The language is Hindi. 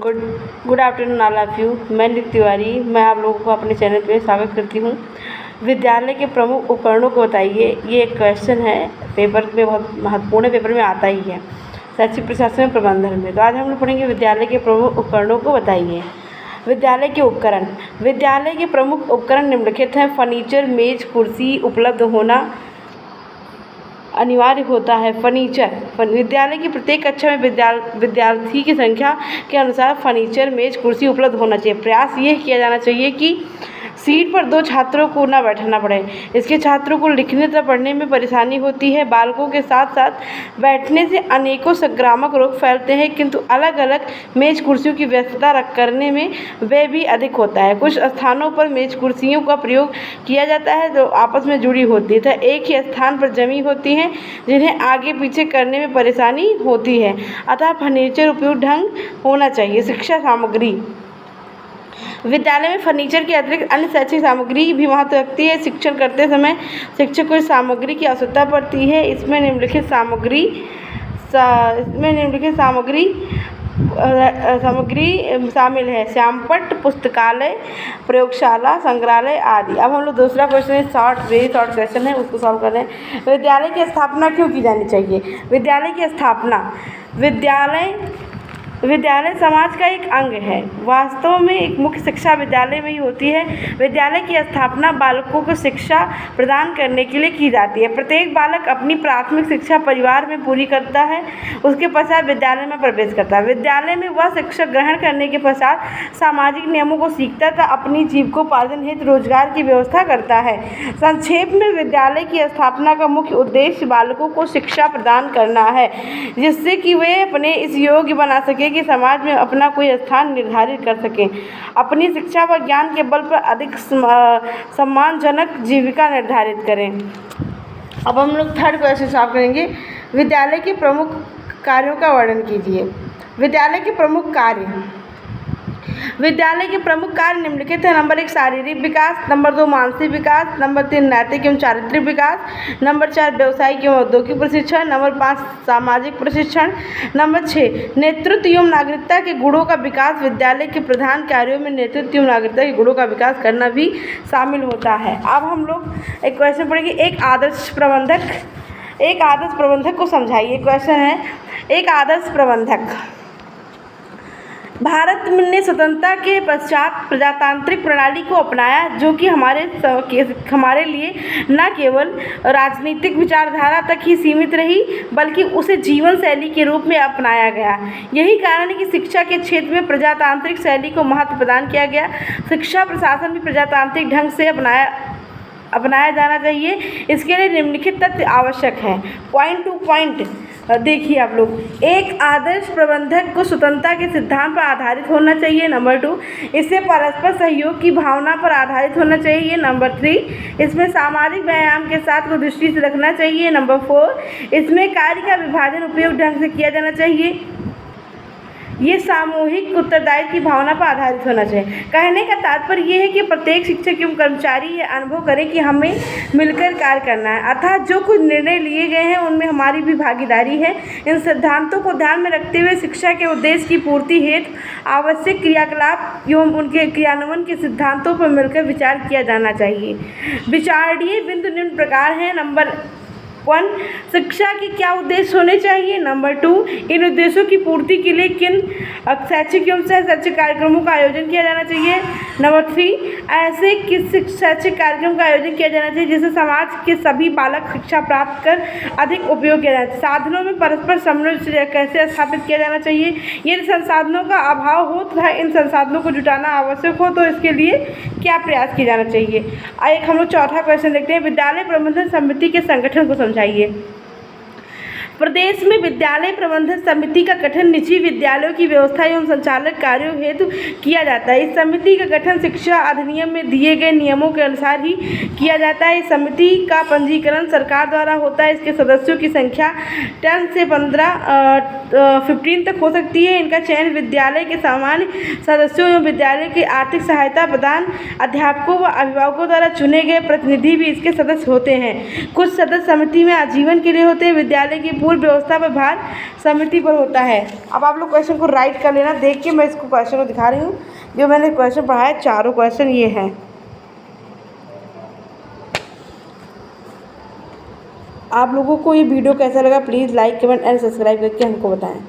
Good good afternoon all of you. मैं नित्य तिवारी, मैं आप लोगों को अपने चैनल पे स्वागत करती हूँ। विद्यालय के प्रमुख उपकरणों को बताइए, ये एक क्वेश्चन है, पेपर में बहुत महत्वपूर्ण पेपर में आता ही है, शैक्षिक प्रशासन में प्रबंधन में। तो आज हम लोग पढ़ेंगे विद्यालय के प्रमुख उपकरणों को बताइए। विद्यालय के उपकरण। विद्यालय के प्रमुख उपकरण निम्नलिखित हैं। फर्नीचर, मेज, कुर्सी उपलब्ध होना अनिवार्य होता है। फर्नीचर। विद्यालय की प्रत्येक कक्षा में विद्यार्थी की संख्या के अनुसार फर्नीचर, मेज, कुर्सी उपलब्ध होना चाहिए। प्रयास ये किया जाना चाहिए कि सीट पर 2 छात्रों को न बैठना पड़े। इसके छात्रों को लिखने तथा पढ़ने में परेशानी होती है। बालकों के साथ साथ बैठने से अनेकों संक्रामक रोग फैलते हैं, किंतु अलग अलग मेज कुर्सियों की व्यवस्था करने में व्यय भी अधिक होता है। कुछ स्थानों पर मेज कुर्सियों का प्रयोग किया जाता है जो आपस में जुड़ी होती है तथा एक ही स्थान पर जमी होती हैं, जिन्हें आगे पीछे करने में परेशानी होती है। अतः फर्नीचर उपयुक्त ढंग होना चाहिए। शिक्षा सामग्री। विद्यालय में फर्नीचर के अतिरिक्त अन्य शैक्षिक सामग्री भी महत्व रखती है। शिक्षण करते समय शिक्षक को इस सामग्री की आवश्यकता पड़ती है। इसमें निम्नलिखित सामग्री शामिल है: श्यामपट्ट, पुस्तकालय, प्रयोगशाला, संग्रहालय आदि। अब हम लोग दूसरा क्वेश्चन है, वेरी शॉर्ट क्वेश्चन है, उसको सॉल्व कर रहे हैं। विद्यालय की स्थापना क्यों की जानी चाहिए? विद्यालय की स्थापना, विद्यालय समाज का एक अंग है। वास्तव में एक मुख्य शिक्षा विद्यालय में ही होती है। विद्यालय की स्थापना बालकों को शिक्षा प्रदान करने के लिए की जाती है। प्रत्येक बालक अपनी प्राथमिक शिक्षा परिवार में पूरी करता है, उसके पश्चात विद्यालय में प्रवेश करता है। विद्यालय में वह शिक्षा ग्रहण करने के पश्चात सामाजिक नियमों को सीखता तथा अपनी जीविकोपार्जन हेतु रोजगार की व्यवस्था करता है। संक्षेप में विद्यालय की स्थापना का मुख्य उद्देश्य बालकों को शिक्षा प्रदान करना है, जिससे कि वे अपने इस योग्य बना सके कि समाज में अपना कोई स्थान निर्धारित कर सकें, अपनी शिक्षा व ज्ञान के बल पर अधिक सम्मानजनक जीविका निर्धारित करें। अब हम लोग थर्ड क्वेश्चन सॉल्व करेंगे। विद्यालय के प्रमुख कार्यों का वर्णन कीजिए। विद्यालय के प्रमुख कार्य। विद्यालय के प्रमुख कार्य निम्नलिखित है। नंबर 1 शारीरिक विकास, नंबर 2 मानसिक विकास, नंबर 3 नैतिक एवं चारित्रिक विकास, नंबर 4 व्यावसायिक एवं औद्योगिक प्रशिक्षण, नंबर 5 सामाजिक प्रशिक्षण, नंबर 6 नेतृत्व एवं नागरिकता के गुणों का विकास। विद्यालय के प्रधान कार्यों में नेतृत्व एवं नागरिकता के गुणों का विकास करना भी शामिल होता है। अब हम लोग एक क्वेश्चन पढ़ेंगे, एक आदर्श प्रबंधक को समझाइए। क्वेश्चन है, एक आदर्श प्रबंधक। भारत ने स्वतंत्रता के पश्चात प्रजातांत्रिक प्रणाली को अपनाया, जो कि हमारे लिए न केवल राजनीतिक विचारधारा तक ही सीमित रही, बल्कि उसे जीवन शैली के रूप में अपनाया गया। यही कारण है कि शिक्षा के क्षेत्र में प्रजातांत्रिक शैली को महत्व प्रदान किया गया। शिक्षा प्रशासन भी प्रजातांत्रिक ढंग से अपनाया जाना चाहिए। इसके लिए निम्नलिखित तथ्य आवश्यक हैं। पॉइंट टू पॉइंट देखिए आप लोग। एक आदर्श प्रबंधक को स्वतंत्रता के सिद्धांत पर आधारित होना चाहिए। नंबर 2, इसे परस्पर सहयोग की भावना पर आधारित होना चाहिए। नंबर 3, इसमें सामाजिक व्यायाम के साथ को दृष्टि से रखना चाहिए। नंबर 4, इसमें कार्य का विभाजन उपयुक्त ढंग से किया जाना चाहिए। ये सामूहिक उत्तरदायित्व की भावना पर आधारित होना चाहिए। कहने का तात्पर्य ये है कि प्रत्येक शिक्षक एवं कर्मचारी ये अनुभव करें कि हमें मिलकर कार्य करना है, अर्थात जो कुछ निर्णय लिए गए हैं उनमें हमारी भी भागीदारी है। इन सिद्धांतों को ध्यान में रखते हुए शिक्षा के उद्देश्य की पूर्ति हेतु आवश्यक क्रियाकलाप एवं उनके क्रियान्वयन के सिद्धांतों पर मिलकर विचार किया जाना चाहिए। विचारणीय बिंदु निम्न प्रकार हैं। नंबर 1, शिक्षा के क्या उद्देश्य होने चाहिए। नंबर 2, इन उद्देश्यों की पूर्ति के लिए किन शैक्षिक एवं सह शैक्षिक कार्यक्रमों का आयोजन किया जाना चाहिए। नंबर 3, ऐसे किस शैक्षिक कार्यक्रम का आयोजन किया जाना चाहिए जिससे समाज के सभी बालक शिक्षा प्राप्त कर अधिक उपयोग किया जाए। साधनों में परस्पर समन्वय कैसे स्थापित किया जाना चाहिए। यदि संसाधनों का अभाव हो तथा इन संसाधनों को जुटाना आवश्यक हो तो इसके लिए क्या प्रयास किया जाना चाहिए। एक हम लोग चौथा क्वेश्चन देखते हैं। विद्यालय प्रबंधन समिति के संगठन को समझाइए। प्रदेश में विद्यालय प्रबंधन समिति का गठन निजी विद्यालयों की व्यवस्था एवं संचालक कार्यों हेतु किया जाता है। इस समिति का गठन शिक्षा अधिनियम में दिए गए नियमों के अनुसार ही किया जाता है। इस समिति का पंजीकरण सरकार द्वारा होता है। इसके सदस्यों की संख्या 10 से 15 तक हो सकती है। इनका चयन विद्यालय के सामान्य सदस्यों एवं विद्यालय की आर्थिक सहायता प्रदान अध्यापकों व अभिभावकों द्वारा चुने गए प्रतिनिधि भी इसके सदस्य होते हैं। कुछ सदस्य समिति में आजीवन के लिए होते हैं। विद्यालय की पूरी व्यवस्था पर भार समिति पर होता है। अब आप लोग क्वेश्चन को राइट कर लेना। देख के मैं इसको क्वेश्चन को दिखा रही हूँ। जो मैंने क्वेश्चन पढ़ा है, चारों क्वेश्चन ये हैं। आप लोगों को ये वीडियो कैसा लगा please like comment and subscribe करके हमको बताएं।